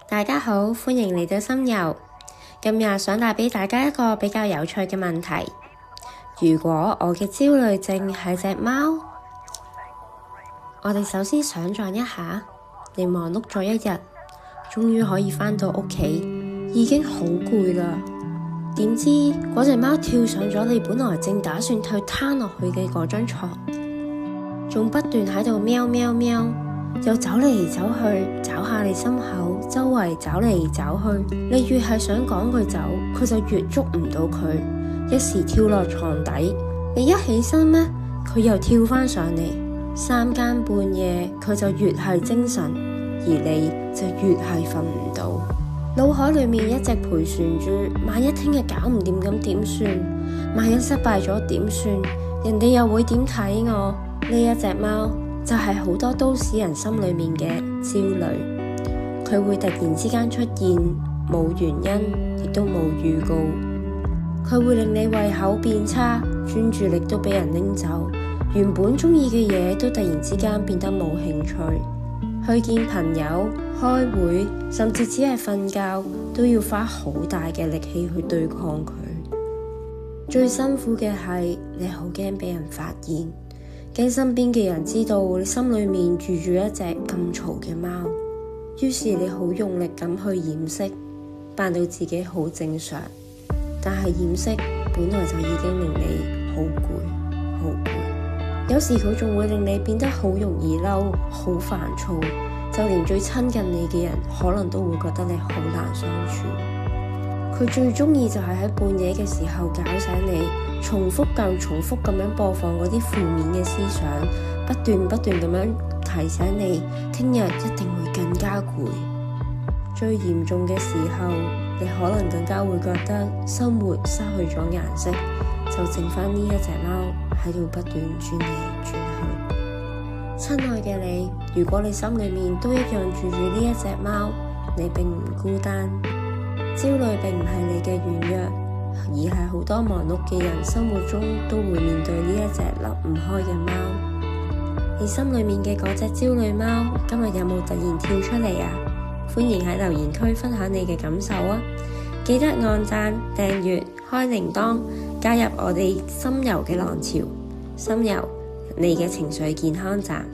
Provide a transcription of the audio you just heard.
大家好，歡迎嚟到心遊。今日想帶俾大家一個比較有趣嘅問題。如果我嘅焦慮症係隻貓，我哋首先想象一下，你忙碌咗一日，終於可以返到屋企，已經好攰啦。點知嗰隻貓跳上咗你本來正打算去攤落去嘅嗰張床，仲不斷喺度喵喵喵，又走嚟走去，找下你心口，周圍找嚟找去。你越係想趕佢走，佢就越捉唔到佢，一時跳落床底，你一起身咩，佢又跳返上嚟。三更半夜，佢就越係精神，而你就越係瞓唔到。腦海裏面一直盤旋住，萬一聽日搞唔掂咁點算？萬一失敗咗點算？人哋又會點睇我？呢一隻貓就係好多都市人心裏面嘅焦慮，佢會突然之間出現，冇原因，亦都冇預告。佢會令你胃口變差，專注力都俾人拎走，原本中意嘅嘢都突然之間變得冇興趣。去見朋友、開會，甚至只係瞓覺，都要花好大嘅力氣去對抗佢。最辛苦嘅係你好驚俾人發現，驚身邊嘅人知道你心裏面住住一隻咁嘈嘅貓，於是你好用力咁去掩飾，扮到自己好正常，但係掩飾本來就已經令你好攰，好攰。有時佢仲會令你變得好容易嬲，好煩躁，就連最親近你嘅人可能都會覺得你好難相處。佢最中意就係喺半夜嘅時候搞醒你，重複咁樣播放嗰啲負面嘅思想，不斷咁樣提醒你聽日一定會更加攰。最嚴重嘅時候，你可能更加會覺得生活失去咗顏色，就剩返呢一隻貓喺度不斷轉嚟轉去。親愛嘅你，如果你心裏面都一樣住住呢一隻貓，你並唔孤單。焦慮並唔係你嘅軟弱，而係好多忙碌嘅人生活中都會面對呢一隻離唔開嘅貓。你心裏面嘅嗰隻焦慮貓，今日有冇突然跳出嚟啊？歡迎喺留言區分享你嘅感受啊！記得按讚、訂閱、開鈴鐺，加入我哋心遊嘅浪潮。心遊，你嘅情緒健康站。